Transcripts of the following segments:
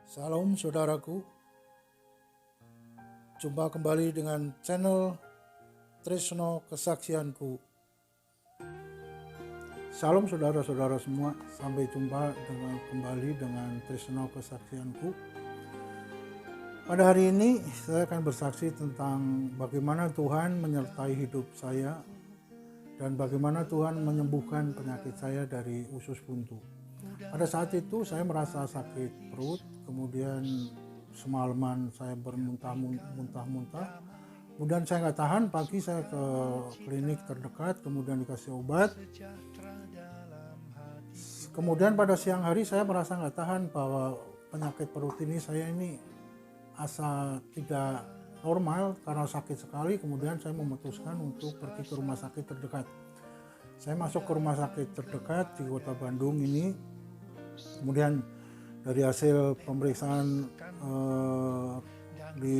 Salam saudaraku, jumpa kembali dengan channel Tresno Kesaksianku. Salam saudara-saudara semua, sampai jumpa kembali dengan Tresno Kesaksianku. Pada hari ini saya akan bersaksi tentang bagaimana Tuhan menyertai hidup saya dan bagaimana Tuhan menyembuhkan penyakit saya dari usus buntu. Pada saat itu saya merasa sakit perut, kemudian semalaman saya bermuntah-muntah. Kemudian saya nggak tahan, pagi saya ke klinik terdekat, kemudian dikasih obat. Kemudian pada siang hari saya merasa nggak tahan bahwa penyakit perut ini saya ini asa tidak normal karena sakit sekali. Kemudian saya memutuskan untuk pergi ke rumah sakit terdekat. Saya masuk ke rumah sakit terdekat di kota Bandung ini. Kemudian dari hasil pemeriksaan di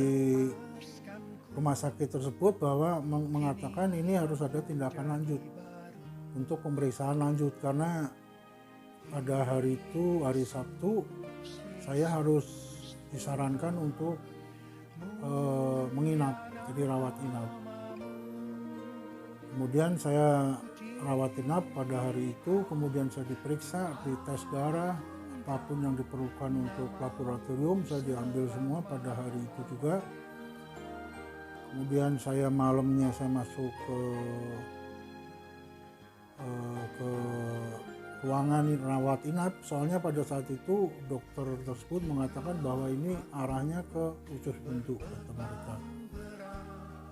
rumah sakit tersebut bahwa mengatakan ini harus ada tindakan lanjut untuk pemeriksaan lanjut, karena pada hari itu, hari Sabtu, saya harus disarankan untuk menginap, jadi rawat inap. Kemudian saya rawat inap pada hari itu, kemudian saya diperiksa, dites darah, apapun yang diperlukan untuk laboratorium saya diambil semua pada hari itu juga. Kemudian saya malamnya saya masuk ke ruangan rawat inap, soalnya pada saat itu dokter tersebut mengatakan bahwa ini arahnya ke usus buntu, kata mereka.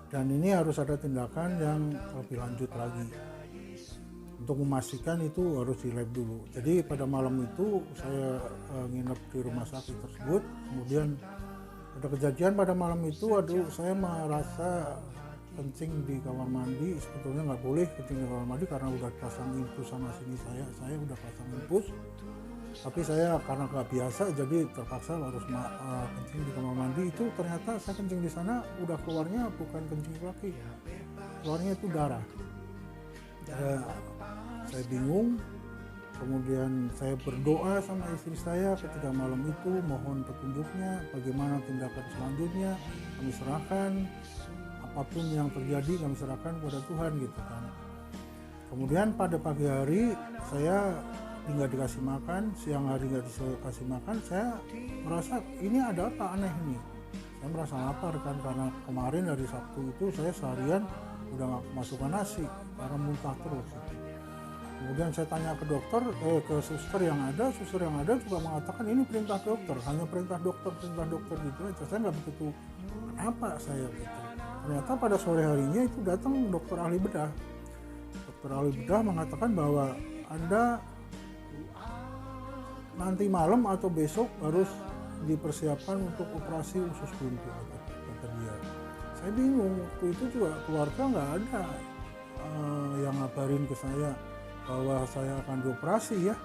Dan ini harus ada tindakan yang lebih lanjut lagi. Untuk memastikan itu harus di lab dulu. Jadi pada malam itu saya nginep di rumah sakit tersebut. Kemudian ada kejadian pada malam itu, saya merasa kencing di kamar mandi. Sebetulnya nggak boleh kencing di kamar mandi karena udah pasang infus sama sini, saya udah pasang infus. Tapi saya karena nggak biasa jadi terpaksa harus kencing di kamar mandi. Itu ternyata saya kencing di sana udah keluarnya bukan kencing lagi, keluarnya itu darah. Saya bingung, kemudian saya berdoa sama istri saya ketika malam itu, mohon petunjuknya bagaimana tindakan selanjutnya. Kami serahkan apapun yang terjadi, kami serahkan kepada Tuhan gitu kan. Kemudian pada pagi hari saya nggak dikasih makan, siang hari nggak dikasih makan. Saya merasa ini ada apa aneh ini. Saya merasa lapar kan, karena kemarin dari Sabtu itu saya seharian udah nggak masukkan nasi karena muntah terus. Kemudian saya tanya ke dokter, ke suster yang ada juga mengatakan ini perintah dokter, hanya perintah dokter gitu aja. Saya nggak begitu kenapa saya gitu. Ternyata pada sore harinya itu datang dokter ahli bedah. Dokter ahli bedah mengatakan bahwa Anda nanti malam atau besok harus dipersiapkan untuk operasi usus buntu, kata dia. Saya bingung, waktu itu juga keluarga nggak ada yang ngabarin ke saya bahwa saya akan dioperasi ya.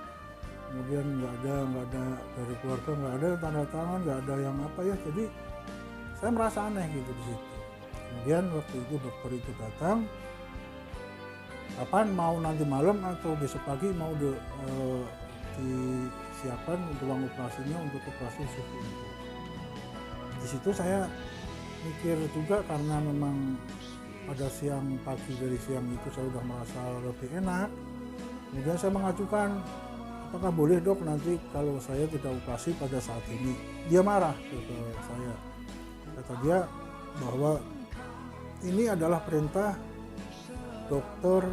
Kemudian nggak ada dari keluarga, nggak ada tanda tangan, nggak ada yang apa ya. Jadi saya merasa aneh gitu di situ. Kemudian waktu itu dokter itu datang, kapan mau nanti malam atau besok pagi mau disiapkan ruang operasinya untuk operasi usus buntu. Di situ saya mikir juga, karena memang pada pagi dari siang itu saya udah merasa lebih enak. Kemudian saya mengajukan, apakah boleh dok nanti kalau saya tidak operasi pada saat ini. Dia marah ke saya, kata dia bahwa ini adalah perintah dokter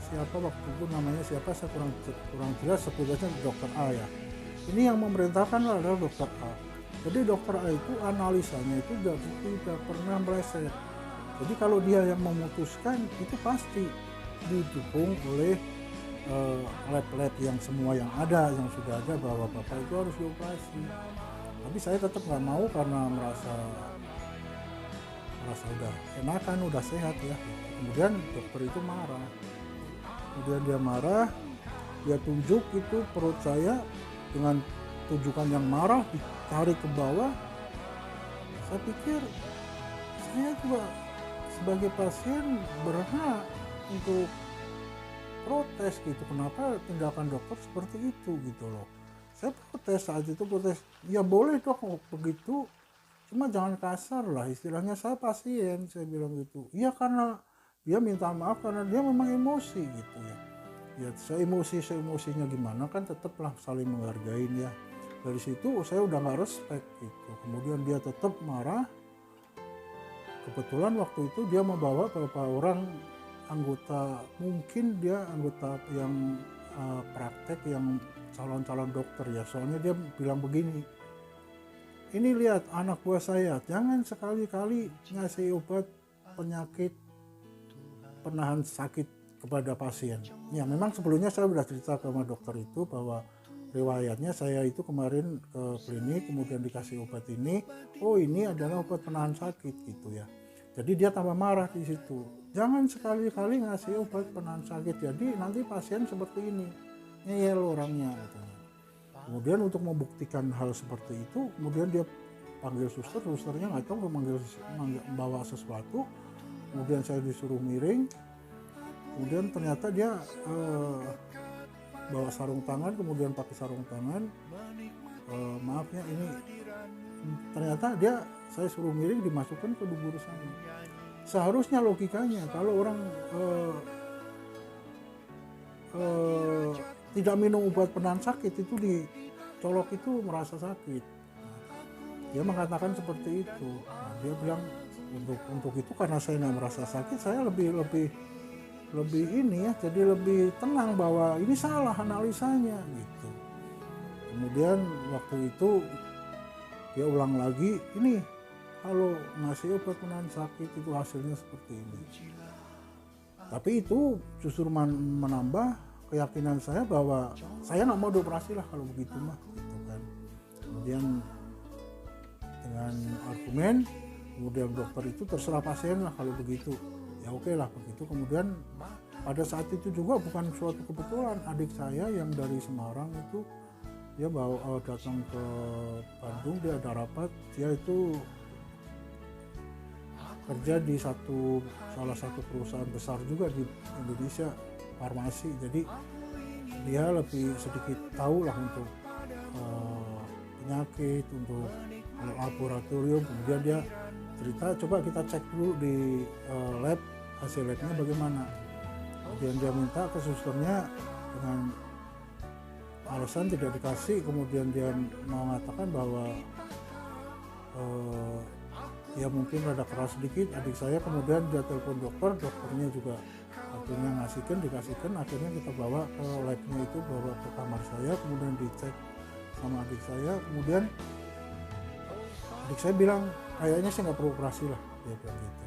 siapa waktu itu namanya siapa saya kurang jelas, sebutnya dokter A ya. Ini yang memerintahkan adalah dokter A. Jadi dokter A itu analisanya itu tidak pernah meleset. Jadi kalau dia yang memutuskan itu pasti didukung oleh lab-lab yang semua yang sudah ada bahwa bapak itu harus dioperasi. Tapi saya tetap nggak mau karena merasa udah enakan, udah sehat ya. Kemudian dokter itu marah. Kemudian dia marah, dia tunjuk itu perut saya dengan tunjukan yang marah, ditarik ke bawah. Saya pikir saya juga sebagai pasien berhak untuk protes gitu, kenapa tindakan dokter seperti itu gitu loh. Saya protes saat itu, protes, ya boleh dok begitu, cuma jangan kasar lah istilahnya, saya pasien, saya bilang gitu. Iya karena dia minta maaf karena dia memang emosi gitu ya. Ya seemosinya gimana kan tetaplah saling menghargain ya. Dari situ saya udah nggak respect gitu. Kemudian dia tetap marah. Kebetulan waktu itu dia membawa beberapa orang anggota, mungkin dia anggota yang praktek yang calon-calon dokter ya. Soalnya dia bilang begini, ini lihat anak buah saya, jangan sekali-kali ngasih obat penyakit penahan sakit kepada pasien. Ya memang sebelumnya saya sudah cerita ke dokter itu bahwa riwayatnya saya itu kemarin ke klinik kemudian dikasih obat ini, oh ini adalah obat penahan sakit gitu ya. Jadi dia tambah marah di situ. Jangan sekali-kali ngasih obat penahan sakit, jadi nanti pasien seperti ini, ngeyel orangnya katanya. Kemudian untuk membuktikan hal seperti itu, kemudian dia panggil susternya nggak tahu membawa sesuatu. Kemudian saya disuruh miring. Kemudian ternyata dia bawa sarung tangan, kemudian pakai sarung tangan. Maafnya ini ternyata saya suruh miring dimasukkan ke dubur saya. Seharusnya logikanya kalau orang tidak minum obat penahan sakit itu dicolok itu merasa sakit. Dia mengatakan seperti itu. Nah, dia bilang untuk itu karena saya nggak merasa sakit, saya lebih ini ya, jadi lebih tenang bahwa ini salah analisanya gitu. Kemudian waktu itu dia ulang lagi, ini kalau ngasih obat penahan sakit itu hasilnya seperti ini. Tapi itu justru menambah keyakinan saya bahwa saya nggak mau dioperasi lah kalau begitu mah gitu kan. Kemudian dengan argumen, kemudian dokter itu terserah pasien lah kalau begitu, ya oke lah begitu. Kemudian pada saat itu juga bukan suatu kebetulan, adik saya yang dari Semarang itu dia datang ke Bandung, dia ada rapat, dia itu kerja di salah satu perusahaan besar juga di Indonesia, farmasi. Jadi dia lebih sedikit tahu lah untuk penyakit, untuk laboratorium. Kemudian dia cerita, coba kita cek dulu di lab, hasil labnya bagaimana. Kemudian dia minta ke susternya dengan alasan tidak dikasih. Kemudian dia mengatakan bahwa ya mungkin rada keras sedikit adik saya. Kemudian dia telepon dokternya juga akhirnya dikasihkan. Akhirnya kita bawa ke labnya itu, bawa ke kamar saya, kemudian dicek sama adik saya. Kemudian adik saya bilang kayaknya saya nggak perlu operasi lah, dia bilang gitu.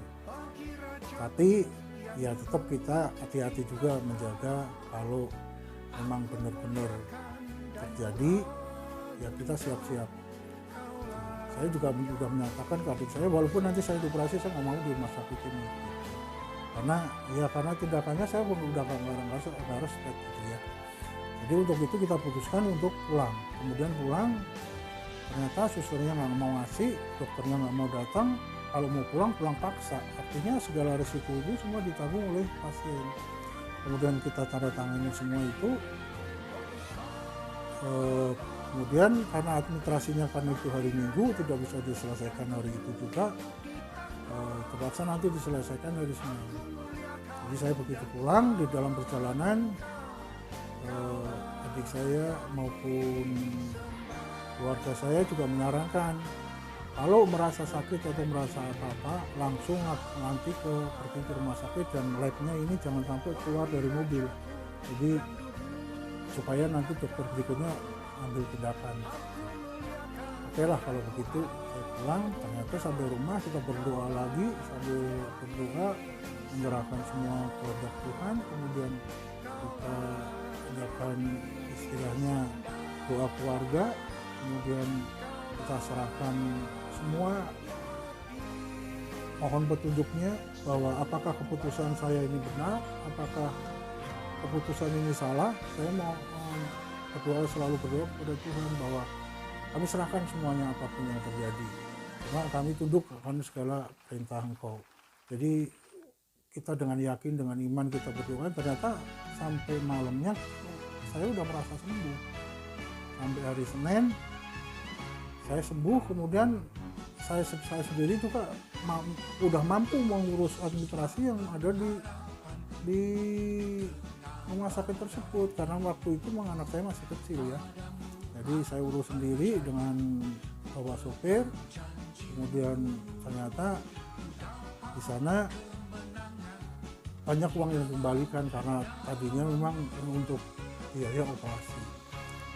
Tapi ya tetap kita hati-hati juga menjaga, kalau memang benar-benar terjadi ya kita siap-siap. Saya juga menyatakan ke adik saya, walaupun nanti saya dioperasi, saya nggak mau di rumah sakit ini gitu. Karena tindakannya saya pun udah nggak respect gitu ya. Jadi untuk itu kita putuskan untuk pulang. Kemudian pulang, ternyata susternya nggak mau ngasih, dokternya nggak mau datang. Kalau mau pulang paksa, artinya segala risiko itu semua ditanggung oleh pasien. Kemudian kita tanda tangani semua itu. Kemudian karena administrasinya karena itu hari Minggu tidak bisa diselesaikan hari itu juga, terpaksa nanti diselesaikan hari Senin. Jadi saya begitu pulang, di dalam perjalanan adik saya maupun keluarga saya juga menyarankan kalau merasa sakit atau merasa apa-apa langsung nanti pergi ke rumah sakit, dan labnya ini jangan sampai keluar dari mobil. Jadi supaya nanti dokter berikutnya ambil tindakan. Oke lah kalau begitu, saya pulang. Ternyata sampai rumah kita berdoa lagi, sambil berdoa menyerahkan semua kepada Tuhan. Kemudian kita adakan istilahnya doa keluarga. Kemudian kita serahkan semua, mohon petunjuknya bahwa apakah keputusan saya ini benar, apakah keputusan ini salah. Saya mau selalu berdoa kepada Tuhan bahwa kami serahkan semuanya apapun yang terjadi, karena kami tunduk akan segala perintah Engkau. Jadi kita dengan yakin, dengan iman kita berdoa, ternyata sampai malamnya saya udah merasa sembuh. sampai hari Senin saya sembuh. Kemudian saya sendiri juga udah mampu mengurus administrasi yang ada di rumah sakit tersebut, karena waktu itu anak saya masih kecil ya. Jadi saya urus sendiri dengan bawa sopir. Kemudian ternyata di sana banyak uang yang dikembalikan karena tadinya memang untuk biaya operasi.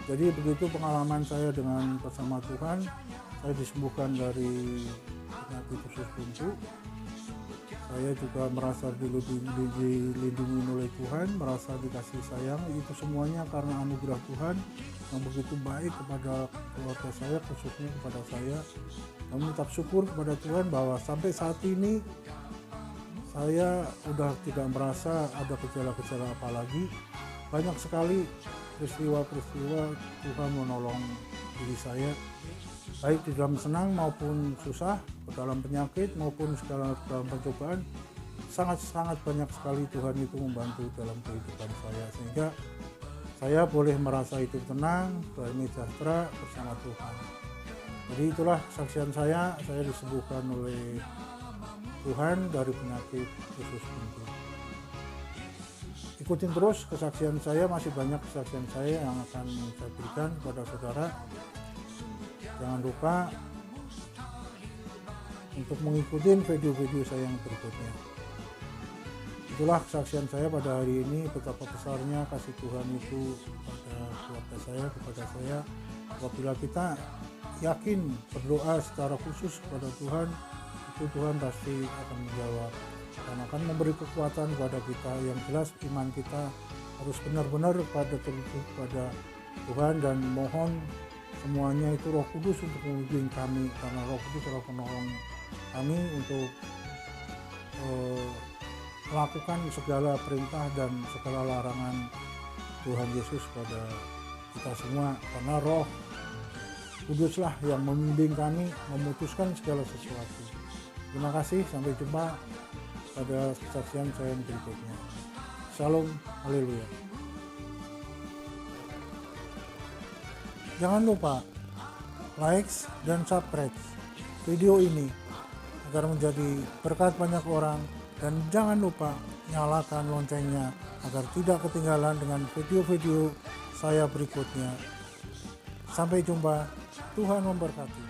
Jadi begitu pengalaman saya dengan bersama Tuhan. Saya disembuhkan dari penyakit usus buntu. Saya juga merasa dilindungi oleh Tuhan, merasa dikasih sayang. Itu semuanya karena anugerah Tuhan yang begitu baik kepada keluarga saya, khususnya kepada saya. Kami tetap syukur kepada Tuhan bahwa sampai saat ini saya udah tidak merasa ada gejala-gejala apa lagi. Banyak sekali peristiwa-peristiwa Tuhan menolong diri saya, baik di dalam senang maupun susah, dalam penyakit maupun segala dalam pencobaan. Sangat-sangat banyak sekali Tuhan itu membantu dalam kehidupan saya, sehingga saya boleh merasa hidup tenang, damai sejahtera bersama Tuhan. Jadi itulah kesaksian saya disembuhkan oleh Tuhan dari penyakit usus buntu. Ikutin terus kesaksian saya, masih banyak kesaksian saya yang akan saya berikan kepada saudara. Jangan lupa untuk mengikuti video-video saya yang berikutnya. Itulah kesaksian saya pada hari ini, betapa besarnya kasih Tuhan itu pada keluarga saya, kepada saya. Apabila kita yakin berdoa secara khusus kepada Tuhan, itu Tuhan pasti akan menjawab dan akan memberi kekuatan kepada kita. Yang jelas iman kita harus benar-benar tertuju pada Tuhan, dan mohon semuanya itu Roh Kudus untuk membimbing kami, karena Roh Kudus adalah penolong kami untuk melakukan segala perintah dan segala larangan Tuhan Yesus pada kita semua, karena Roh Kuduslah yang membimbing kami memutuskan segala sesuatu. Terima kasih, sampai jumpa pada kesaksian saya yang berikutnya. Shalom, haleluya. Jangan lupa like dan subscribe video ini agar menjadi berkat banyak orang, dan jangan lupa nyalakan loncengnya agar tidak ketinggalan dengan video-video saya berikutnya. Sampai jumpa, Tuhan memberkati.